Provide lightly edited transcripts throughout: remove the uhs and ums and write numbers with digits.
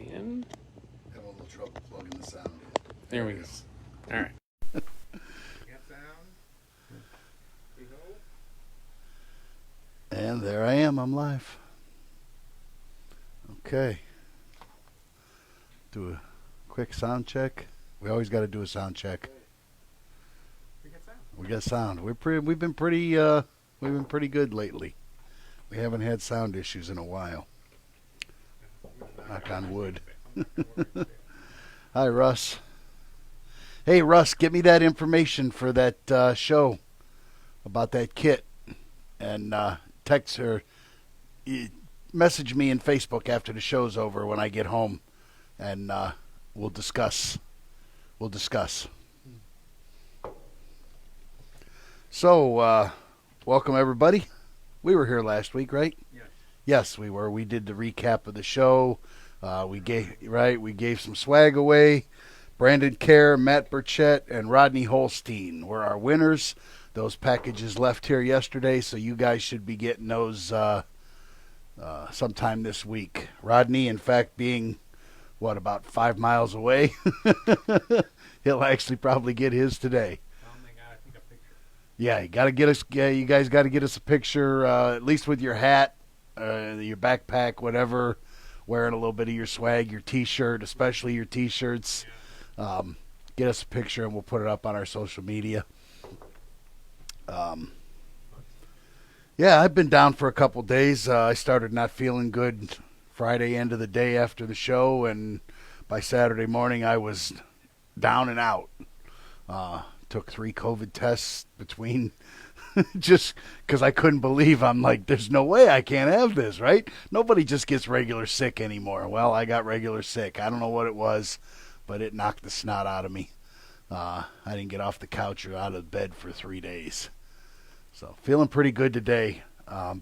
we in? Have a little trouble plugging the sound in. There we go. All right. You got sound? We go. And there I am. I'm live. Okay. Do a quick sound check. We always got to do a sound check. We got sound. We got sound. We've been pretty good lately. We haven't had sound issues in a while. Knock on wood. Hi, Russ. Hey, Russ, get me that information for that show about that kit, and text her. Message me in Facebook after the show's over when I get home, and we'll discuss. So, welcome everybody. We were here last week, right? Yes. Yes, we were. We did the recap of the show. We gave some swag away. Brandon Kerr, Matt Burchett, and Rodney Holstein were our winners. Those packages left here yesterday, so you guys should be getting those sometime this week. Rodney, in fact, being about 5 miles away, he'll actually probably get his today. I think a picture. Yeah, you guys got to get us a picture, at least with your hat, your backpack, whatever. Wearing a little bit of your swag, your T-shirt, especially your T-shirts. Get us a picture and we'll put it up on our social media. Yeah, I've been down for a couple days. I started not feeling good Friday end of the day after the show, and by Saturday morning I was down and out. Took 3 COVID tests between just because I couldn't believe. I'm like, there's no way I can't have this, right? Nobody just gets regular sick anymore. Well, I got regular sick. I don't know what it was, but it knocked the snot out of me. I didn't get off the couch or out of bed for 3 days. So feeling pretty good today.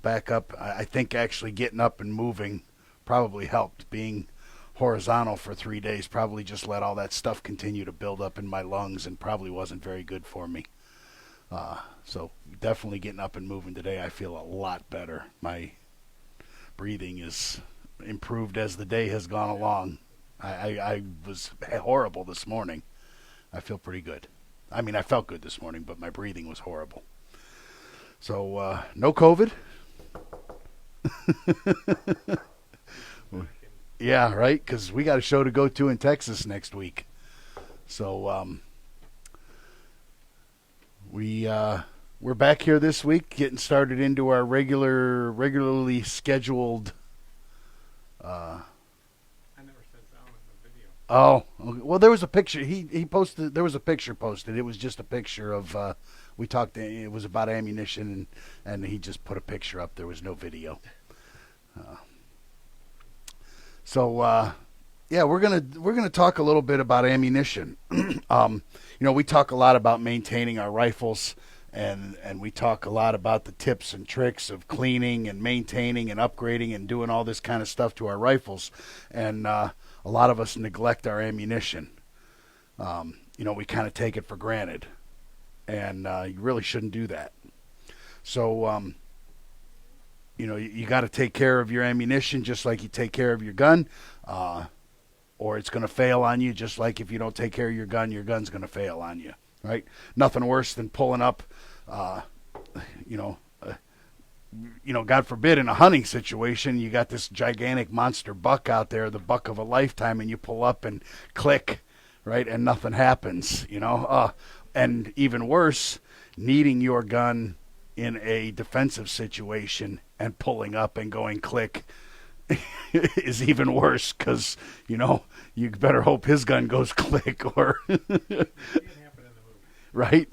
Back up. I think actually getting up and moving probably helped. Being horizontal for 3 days probably just let all that stuff continue to build up in my lungs and probably wasn't very good for me. So definitely getting up and moving today. I feel a lot better. My breathing is improved as the day has gone along. I was horrible this morning. I feel pretty good. I mean, I felt good this morning, but my breathing was horrible. So, no COVID. Yeah, right? Because we got a show to go to in Texas next week. So, we're back here this week, getting started into our regularly scheduled. I never said sound in the video. Oh, well, there was a picture. He posted. There was a picture posted. It was just a picture of. We talked. It was about ammunition, and he just put a picture up. There was no video. Yeah, we're gonna talk a little bit about ammunition. We talk a lot about maintaining our rifles, and we talk a lot about the tips and tricks of cleaning and maintaining and upgrading and doing all this kind of stuff to our rifles. And a lot of us neglect our ammunition. We kind of take it for granted, and you really shouldn't do that. So, you got to take care of your ammunition just like you take care of your gun, or it's going to fail on you. Just like if you don't take care of your gun's going to fail on you, right? Nothing worse than pulling up, God forbid, in a hunting situation, you got this gigantic monster buck out there, the buck of a lifetime, and you pull up and click, right, and nothing happens, and even worse, needing your gun in a defensive situation and pulling up and going click is even worse because, you better hope his gun goes click or... It didn't happen in the movie. Right.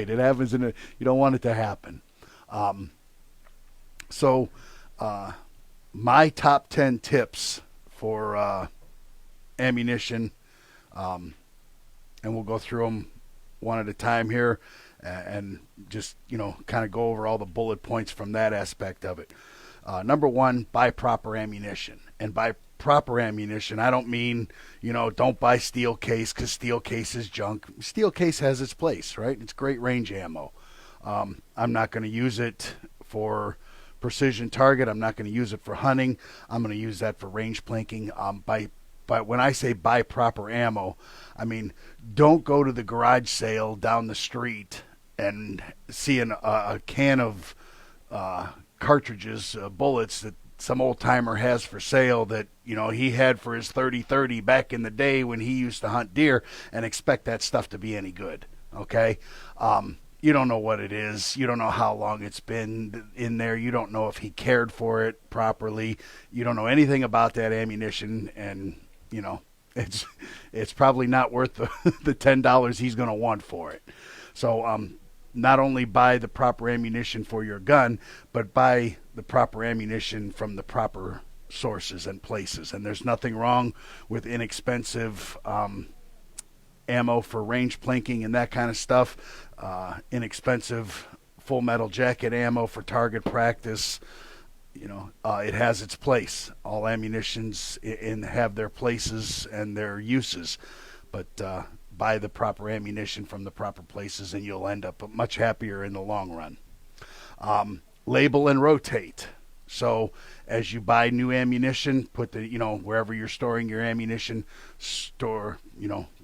It happens you don't want it to happen. So, my top 10 tips for ammunition, and we'll go through them one at a time here, and just, kind of go over all the bullet points from that aspect of it. Number 1, buy proper ammunition. And by proper ammunition, I don't mean, don't buy steel case because steel case is junk. Steel case has its place, right? It's great range ammo. I'm not going to use it for precision target. I'm not going to use it for hunting. I'm going to use that for range planking. By but when I say buy proper ammo, I mean don't go to the garage sale down the street and see a can of cartridges, bullets that some old timer has for sale that he had for his 30-30 back in the day when he used to hunt deer, and expect that stuff to be any good. Okay, you don't know what it is. You don't know how long it's been in there. You don't know if he cared for it properly. You don't know anything about that ammunition, and it's probably not worth the $10 he's going to want for it. So not only buy the proper ammunition for your gun, but buy the proper ammunition from the proper sources and places. And there's nothing wrong with inexpensive ammo for range plinking and that kind of stuff. Inexpensive full metal jacket ammo for target practice. It has its place. All ammunitions have their places and their uses, but buy the proper ammunition from the proper places, and you'll end up much happier in the long run. Label and rotate. So as you buy new ammunition, put the wherever you're storing your ammunition,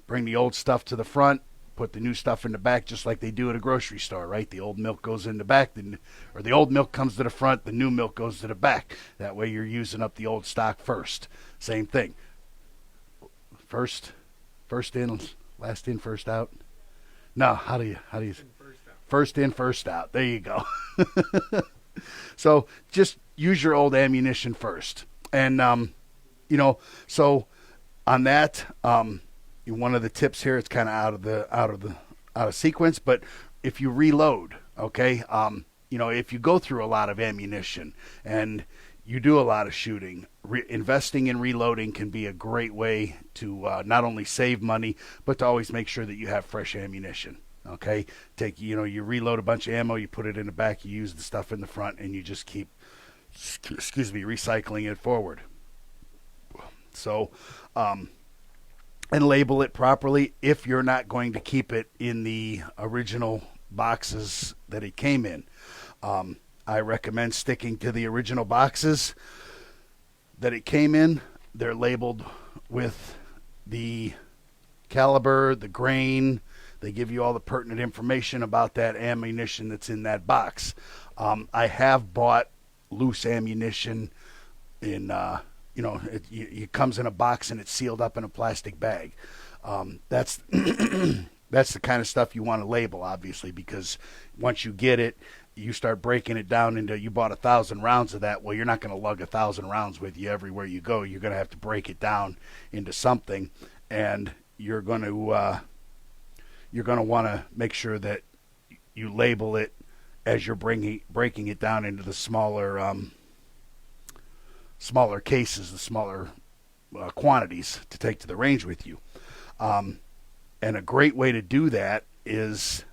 bring the old stuff to the front, put the new stuff in the back, just like they do at a grocery store, right? The old milk goes in the back, or the old milk comes to the front, the new milk goes to the back. That way you're using up the old stock first. Same thing. First in, last in, first out. No, how do you first in, first out. There you go. So just use your old ammunition first. And so on that, one of the tips here, it's kind of out of sequence, but if you reload, okay, if you go through a lot of ammunition and you do a lot of shooting, investing in reloading can be a great way to not only save money, but to always make sure that you have fresh ammunition. Okay, you reload a bunch of ammo, you put it in the back, you use the stuff in the front, and you just keep, recycling it forward. So, and label it properly if you're not going to keep it in the original boxes that it came in. I recommend sticking to the original boxes that it came in. They're labeled with the caliber, the grain. They give you all the pertinent information about that ammunition that's in that box. I have bought loose ammunition in, it comes in a box and it's sealed up in a plastic bag. That's that's the kind of stuff you want to label, obviously, because once you get it, you start breaking it down into, you bought 1,000 rounds of that. Well, you're not going to lug 1,000 rounds with you everywhere you go. You're going to have to break it down into something, and you're going to want to make sure that you label it as you're breaking it down into the smaller cases, the smaller quantities to take to the range with you. And a great way to do that is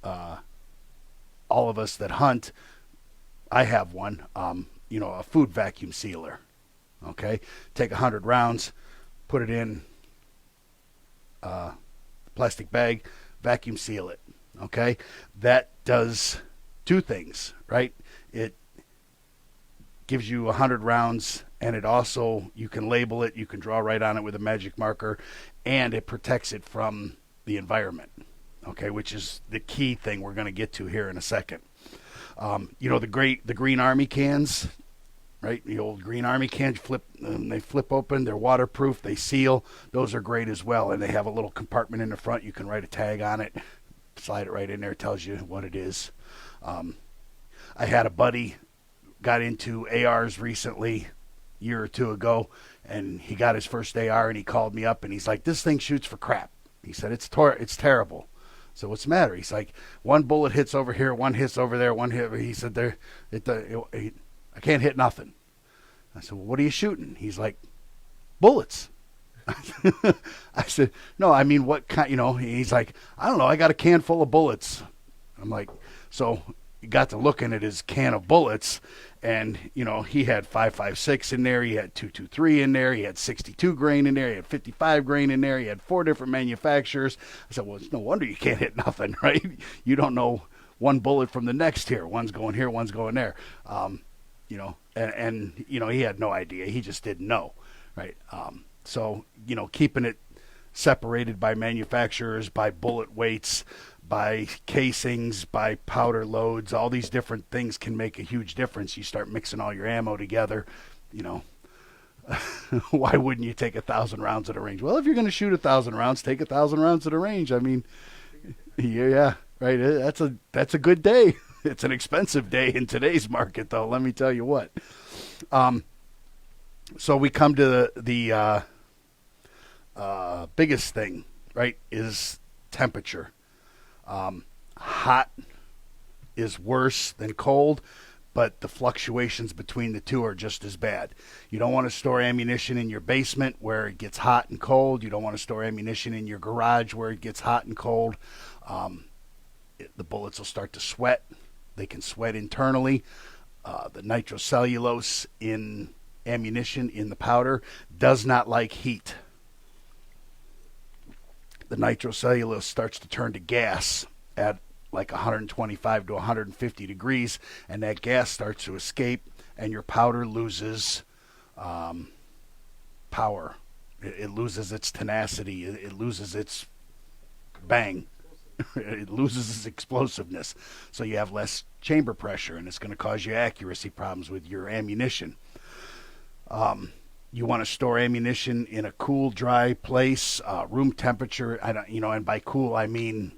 all of us that hunt, I have one, a food vacuum sealer. Okay, take 100 rounds, put it in a plastic bag, vacuum seal it. Okay, that does two things, right? It gives you 100 rounds, and it also, you can label it, you can draw right on it with a magic marker, and it protects it from the environment, okay, which is the key thing we're going to get to here in a second. The Green Army cans, right? The old Green Army cans, they flip open, they're waterproof, they seal. Those are great as well, and they have a little compartment in the front. You can write a tag on it, slide it right in there, it tells you what it is. I had a buddy got into ARs recently, a year or two ago, and he got his first AR, and he called me up, and he's like, this thing shoots for crap. He said, it's terrible. So what's the matter? He's like, one bullet hits over here, one hits over there, one hit. He said, I can't hit nothing. I said, well, what are you shooting? He's like, bullets. I said, no, I mean, what kind, he's like, I don't know, I got a can full of bullets. I'm like, so he got to looking at his can of bullets, and, he had 5.56 in there, he had 223 in there, he had 62 grain in there, he had 55 grain in there, he had 4 different manufacturers. I said, well, it's no wonder you can't hit nothing, right? You don't know one bullet from the next here. One's going here, one's going there. And he had no idea. He just didn't know, right? So, keeping it separated by manufacturers, by bullet weights, by casings, by powder loads, all these different things can make a huge difference. You start mixing all your ammo together, you know, why wouldn't you take 1,000 rounds at a range? Well, if you're going to shoot 1,000 rounds, take 1,000 rounds at a range. I mean, yeah, right. That's a good day. It's an expensive day in today's market, though. Let me tell you what. So we come to the biggest thing, right? Is temperature. Hot is worse than cold, but the fluctuations between the two are just as bad. You don't want to store ammunition in your basement where it gets hot and cold. You don't want to store ammunition in your garage where it gets hot and cold. The bullets will start to sweat. They can sweat internally. The nitrocellulose in ammunition, in the powder, does not like heat. The nitrocellulose starts to turn to gas at like 125 to 150 degrees, and that gas starts to escape, and your powder loses power. It loses its tenacity. It loses its bang. It loses its explosiveness. So you have less chamber pressure, and it's going to cause you accuracy problems with your ammunition. You want to store ammunition in a cool, dry place, room temperature. And by cool I mean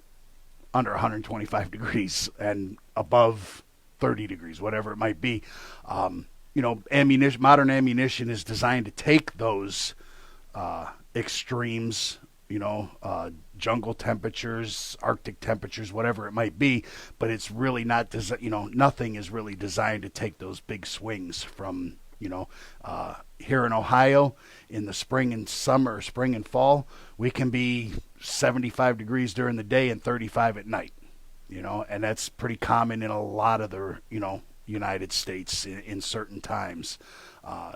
under 125 degrees and above 30 degrees, whatever it might be. Ammunition, modern ammunition is designed to take those extremes, jungle temperatures, Arctic temperatures, whatever it might be, but it's really not, nothing is really designed to take those big swings from, here in Ohio in the spring and summer, spring and fall, we can be 75 degrees during the day and 35 at night, and that's pretty common in a lot of the, United States in certain times.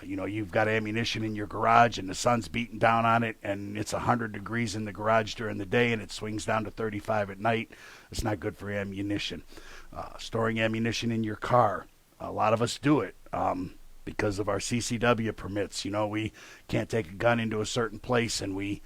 You've got ammunition in your garage and the sun's beating down on it and it's 100 degrees in the garage during the day and it swings down to 35 at night. It's not good for ammunition. Storing ammunition in your car. A lot of us do it. Because of our CCW permits. We can't take a gun into a certain place and we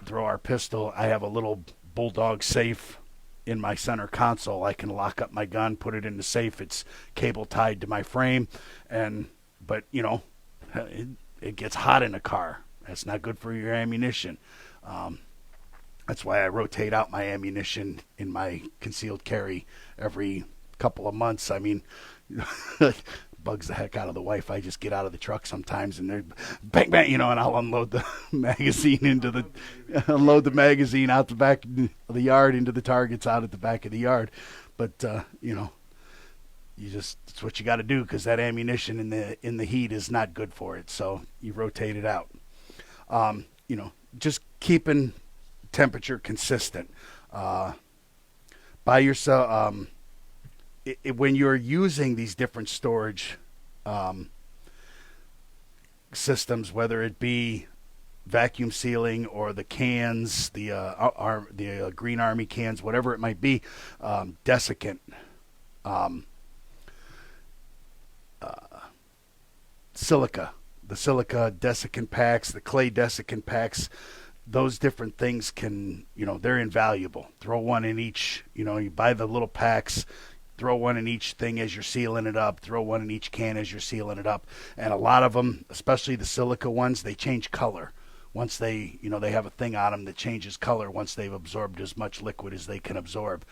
throw our pistol. I have a little bulldog safe in my center console. I can lock up my gun, put it in the safe. It's cable tied to my frame. But it gets hot in a car. That's not good for your ammunition. That's why I rotate out my ammunition in my concealed carry every couple of months. I mean, bugs the heck out of the wife. I just get out of the truck sometimes and they're bang bang, and I'll unload the magazine out the back of the yard into the targets out at the back of the yard. But it's what you got to do because that ammunition in the heat is not good for it. So you rotate it out. Just keeping temperature consistent. Buy yourself. When you're using these different storage systems, whether it be vacuum sealing or the cans, the Green Army cans, whatever it might be, desiccant, silica, the silica desiccant packs, the clay desiccant packs, those different things can, they're invaluable. Throw one in each, you buy the little packs, throw one in each thing as you're sealing it up. Throw one in each can as you're sealing it up. And a lot of them, especially the silica ones, they change color. Once they have a thing on them that changes color once they've absorbed as much liquid as they can absorb.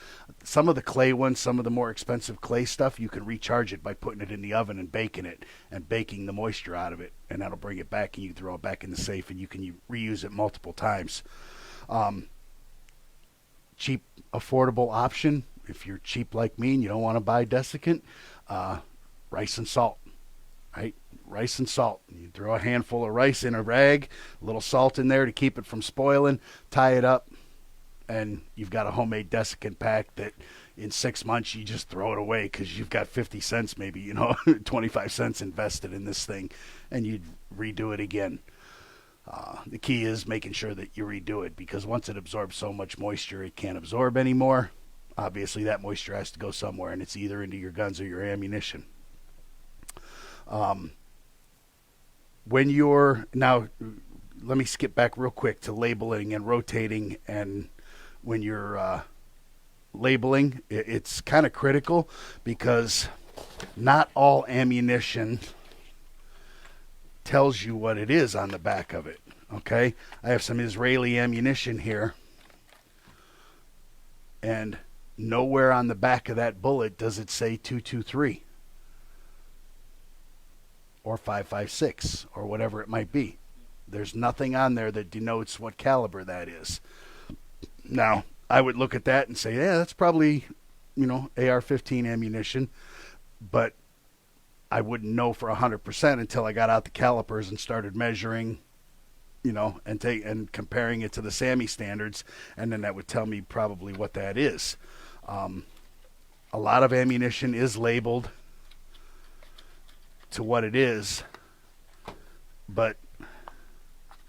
Some of the clay ones, some of the more expensive clay stuff, you can recharge it by putting it in the oven and baking it and baking the moisture out of it. And that'll bring it back and you throw it back in the safe and you can reuse it multiple times. Cheap, affordable option. If you're cheap like me and you don't want to buy desiccant, rice and salt, right? Rice and salt. You throw a handful of rice in a rag, a little salt in there to keep it from spoiling, tie it up, and you've got a homemade desiccant pack that in 6 months you just throw it away because you've got 50 cents maybe, 25 cents invested in this thing, and you'd redo it again. The key is making sure that you redo it because once it absorbs so much moisture it can't absorb anymore. Obviously, that moisture has to go somewhere, and it's either into your guns or your ammunition. When you're now, let me skip back real quick to labeling and rotating. And when you're labeling, it's kind of critical because not all ammunition tells you what it is on the back of it. Okay, I have some Israeli ammunition here, and nowhere on the back of that bullet does it say 223 or 5.56 or whatever it might be. There's nothing on there that denotes what caliber that is. Now, I would look at that and say, yeah, that's probably, AR-15 ammunition, but I wouldn't know for 100% until I got out the calipers and started measuring, and comparing it to the SAMI standards, and then that would tell me probably what that is. A lot of ammunition is labeled to what it is, but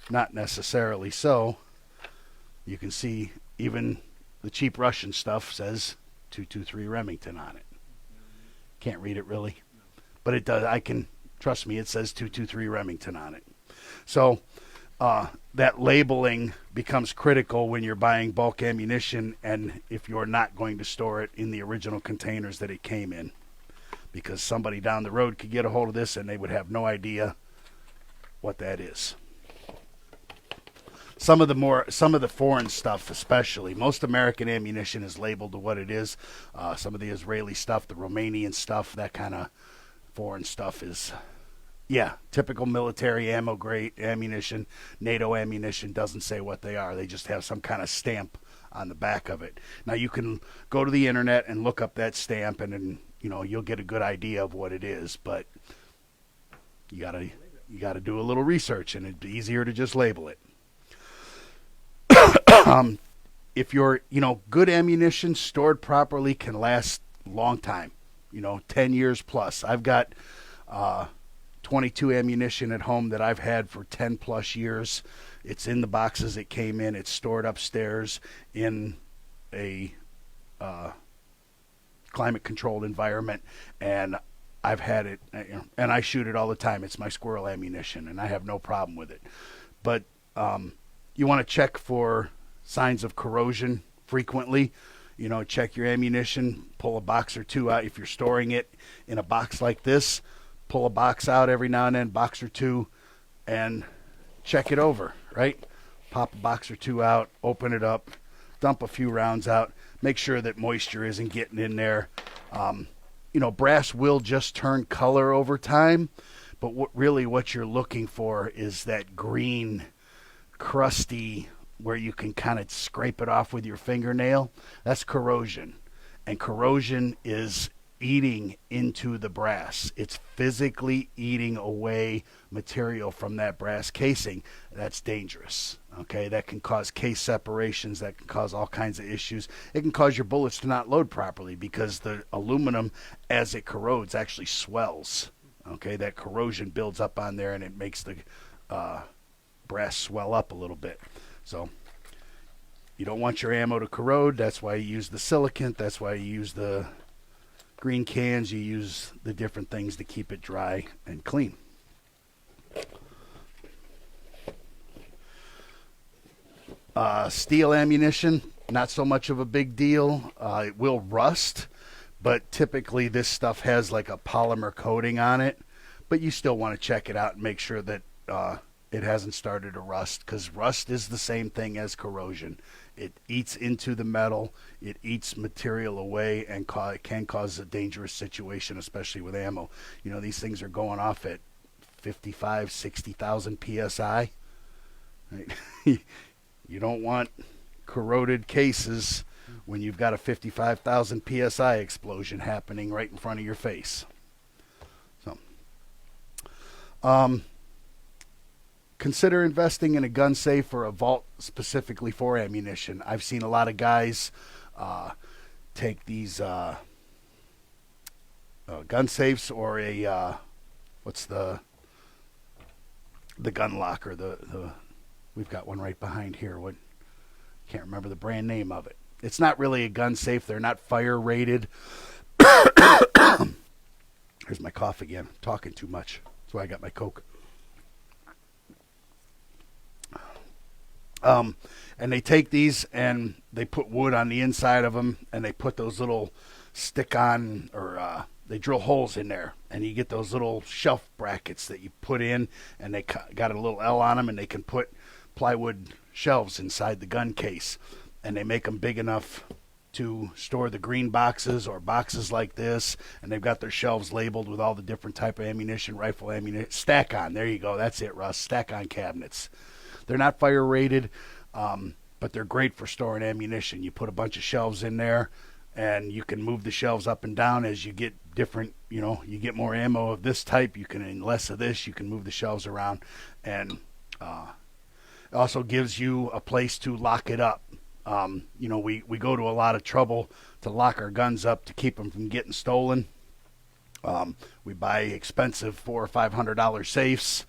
not necessarily so. You can see even the cheap Russian stuff says 223 Remington on it. Can't read it really, but it does. Trust me, it says 223 Remington on it. So that labeling becomes critical when you're buying bulk ammunition, and if you're not going to store it in the original containers that it came in, because somebody down the road could get a hold of this and they would have no idea what that is. Some of the foreign stuff, especially, most American ammunition is labeled to what it is. Some of the Israeli stuff, the Romanian stuff, that kind of foreign stuff is, typical military ammo grade ammunition. NATO ammunition doesn't say what they are. They just have some kind of stamp on the back of it. Now you can go to the internet and look up that stamp, and then you'll get a good idea of what it is. But you gotta do a little research, and it'd be easier to just label it. If you're, good ammunition stored properly can last a long time, 10 years plus. I've got 22 ammunition at home that I've had for 10 plus years. It's in the boxes it came in. It's stored upstairs in a climate controlled environment, and I've had it, and I shoot it all the time. It's my squirrel ammunition, and I have no problem with it. But you want to check for signs of corrosion frequently. Check your ammunition, pull a box or two out. If you're storing it in a box like this, pull a box out every now and then, box or two, and check it over, right? Pop a box or two out, open it up, dump a few rounds out, make sure that moisture isn't getting in there. Brass will just turn color over time, but what you're looking for is that green, crusty, where you can kind of scrape it off with your fingernail. That's corrosion. And corrosion is eating into the brass. It's physically eating away material from that brass casing. That's dangerous. Okay, that can cause case separations. That can cause all kinds of issues. It can cause your bullets to not load properly because the aluminum, as it corrodes, actually swells. Okay, that corrosion builds up on there and it makes the brass swell up a little bit. So you don't want your ammo to corrode. That's why you use the silicant. That's why you use the green cans. You use the different things to keep it dry and clean. Steel ammunition, not so much of a big deal. It will rust, but typically this stuff has like a polymer coating on it. But you still want to check it out and make sure that it hasn't started to rust, because rust is the same thing as corrosion. It eats into the metal, it eats material away, and it can cause a dangerous situation, especially with ammo. These things are going off at 55, 60,000 PSI. Right? You don't want corroded cases when you've got a 55,000 PSI explosion happening right in front of your face. So, consider investing in a gun safe or a vault specifically for ammunition. I've seen a lot of guys take these gun safes or what's the gun locker. We've got one right behind here. Can't remember the brand name of it. It's not really a gun safe. They're not fire rated. Here's my cough again. I'm talking too much. That's why I got my Coke. And they take these and they put wood on the inside of them, and they put those little stick-on or they drill holes in there, and you get those little shelf brackets that you put in, and they got a little L on them, and they can put plywood shelves inside the gun case, and they make them big enough to store the green boxes or boxes like this, and they've got their shelves labeled with all the different type of ammunition, rifle ammunition, stack-on. There you go. That's it, Russ. Stack-on cabinets. They're not fire rated, but they're great for storing ammunition. You put a bunch of shelves in there, and you can move the shelves up and down as you get different, you get more ammo of this type, you can, and less of this, you can move the shelves around, and it also gives you a place to lock it up. We go to a lot of trouble to lock our guns up to keep them from getting stolen. We buy expensive $400 or $500 safes,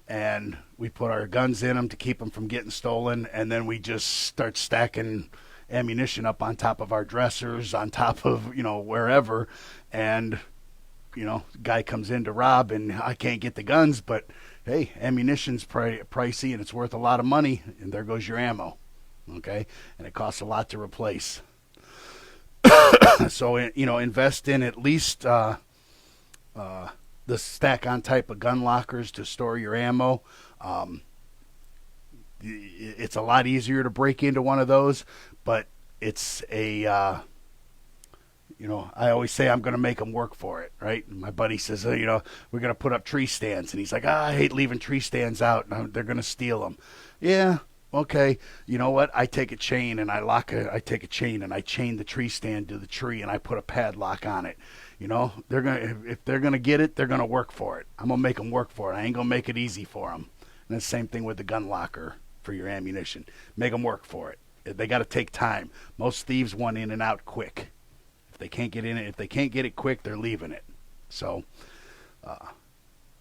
and we put our guns in them to keep them from getting stolen, and then we just start stacking ammunition up on top of our dressers, on top of, wherever, and, guy comes in to rob, and I can't get the guns, but, hey, ammunition's pricey, and it's worth a lot of money, and there goes your ammo, okay? And it costs a lot to replace. So, invest in at least the stack-on type of gun lockers to store your ammo. It's a lot easier to break into one of those, but it's I always say I'm going to make them work for it, right? And my buddy says, we're going to put up tree stands. And he's like, I hate leaving tree stands out. They're going to steal them. Yeah, okay. You know what? I take a chain and I take a chain and I chain the tree stand to the tree and I put a padlock on it. If they're going to get it, they're going to work for it. I'm going to make them work for it. I ain't going to make it easy for them. And the same thing with the gun locker for your ammunition. Make them work for it. They got to take time. Most thieves want in and out quick. If they can't get it quick, they're leaving it. So,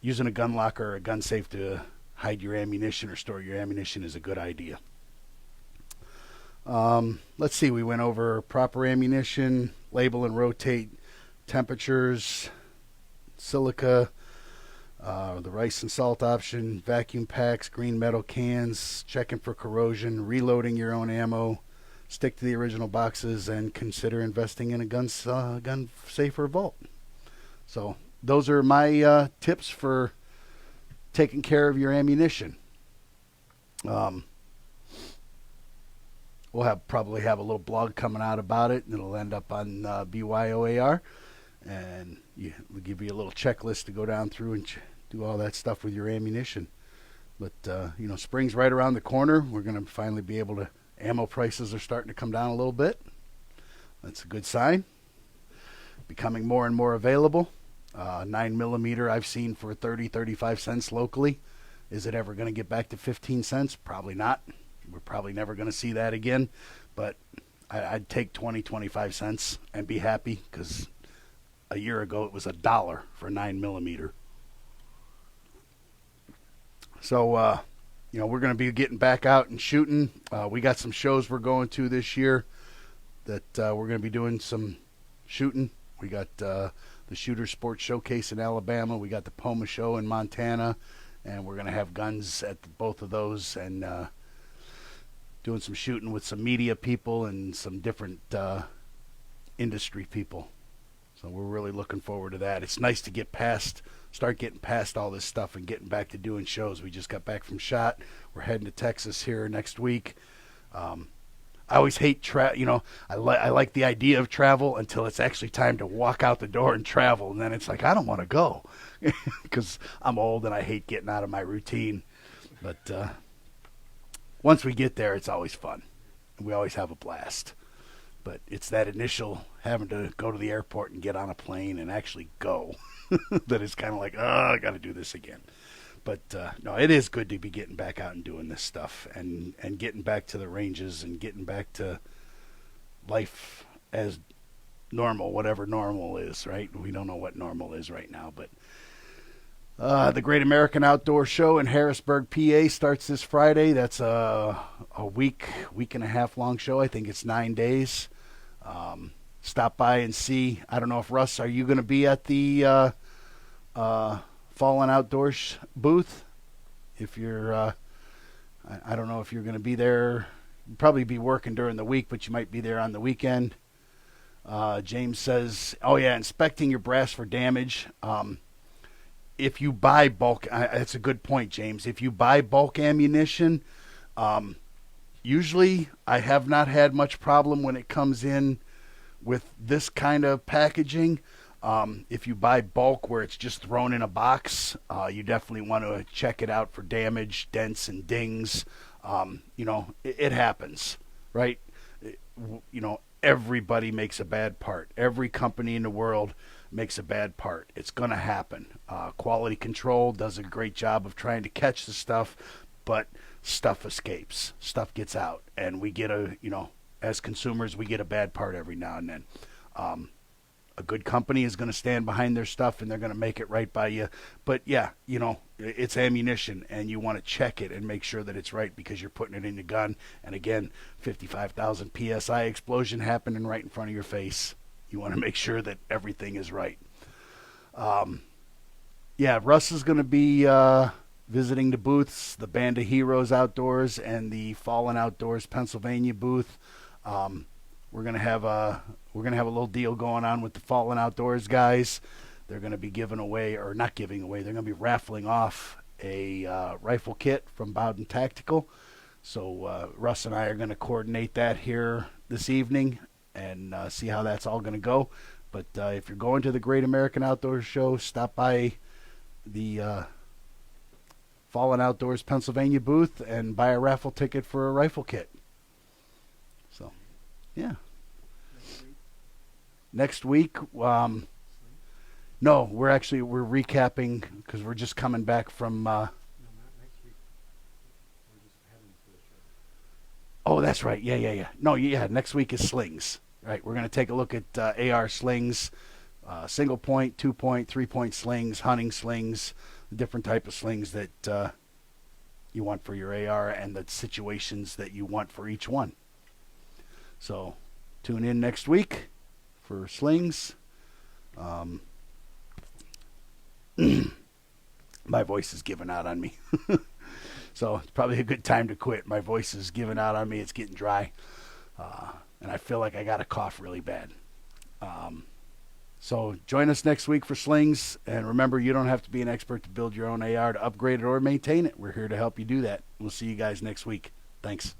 using a gun locker or a gun safe to hide your ammunition or store your ammunition is a good idea. Let's see. We went over proper ammunition, label and rotate, temperatures, silica, the rice and salt option, vacuum packs, green metal cans, checking for corrosion, reloading your own ammo, stick to the original boxes, and consider investing in a gun safe or vault. So those are my tips for taking care of your ammunition. We'll probably have a little blog coming out about it, and it'll end up on BYOAR, and we'll give you a little checklist to go down through and do all that stuff with your ammunition. But spring's right around the corner. We're going to finally be able to. Ammo prices are starting to come down a little bit. That's a good sign. Becoming more and more available. 9mm I've seen for 35 cents locally. Is it ever going to get back to 15 cents? Probably not. We're probably never going to see that again. But I'd take 25 cents and be happy, because a year ago it was $1 for 9mm. So, we're going to be getting back out and shooting. We got some shows we're going to this year that we're going to be doing some shooting. We got the Shooter Sports Showcase in Alabama. We got the Poma Show in Montana. And we're going to have guns at both of those, and doing some shooting with some media people and some different industry people. So we're really looking forward to that. It's nice to start getting past all this stuff and getting back to doing shows. We just got back from SHOT. We're heading to Texas here next week. I always hate I like the idea of travel until it's actually time to walk out the door and travel, and then it's like I don't want to go because I'm old and I hate getting out of my routine. But once we get there, it's always fun, and we always have a blast. But it's that initial having to go to the airport and get on a plane and actually go that is kind of like, I got to do this again. But no, it is good to be getting back out and doing this stuff and getting back to the ranges and getting back to life as normal, whatever normal is, right? We don't know what normal is right now, but the Great American Outdoor Show in Harrisburg, PA starts this Friday. That's a week and a half long show. I think it's 9 days. Stop by and see. I don't know if Russ, are you going to be at the Fallen Outdoors booth? If you're I don't know if you're going to be there. You'd probably be working during the week, but you might be there on the weekend. James says, oh, yeah, inspecting your brass for damage. If you buy bulk, that's a good point, James. If you buy bulk ammunition, usually I have not had much problem when it comes in with this kind of packaging. If you buy bulk where it's just thrown in a box, you definitely want to check it out for damage, dents, and dings. It happens, right? Everybody makes a bad part. Every company in the world makes a bad part. It's going to happen. Quality control does a great job of trying to catch the stuff, but stuff escapes. Stuff gets out, and we get as consumers, we get a bad part every now and then. A good company is going to stand behind their stuff and they're going to make it right by you. But yeah, it's ammunition and you want to check it and make sure that it's right because you're putting it in your gun. And again, 55,000 PSI explosion happening right in front of your face. You want to make sure that everything is right. Russ is going to be visiting the booths, the Band of Heroes Outdoors and the Fallen Outdoors Pennsylvania booth. We're gonna have a little deal going on with the Fallen Outdoors guys. They're gonna be giving away, or not giving away, they're gonna be raffling off a rifle kit from Bowden Tactical. So Russ and I are gonna coordinate that here this evening and see how that's all gonna go. But if you're going to the Great American Outdoors Show, stop by the Fallen Outdoors Pennsylvania booth and buy a raffle ticket for a rifle kit. So, yeah. Next week, no, we're recapping because we're just coming back from. No, not next week. We're just heading to the show. Oh, that's right. Yeah. No, next week is slings. Right, we're going to take a look at AR slings, single point, 2-point, 3-point slings, hunting slings, the different type of slings that you want for your AR and the situations that you want for each one. So tune in next week for slings. My voice is giving out on me. So it's probably a good time to quit. My voice is giving out on me. It's getting dry. And I feel like I got a cough really bad. So join us next week for slings. And remember, you don't have to be an expert to build your own AR, to upgrade it, or maintain it. We're here to help you do that. We'll see you guys next week. Thanks.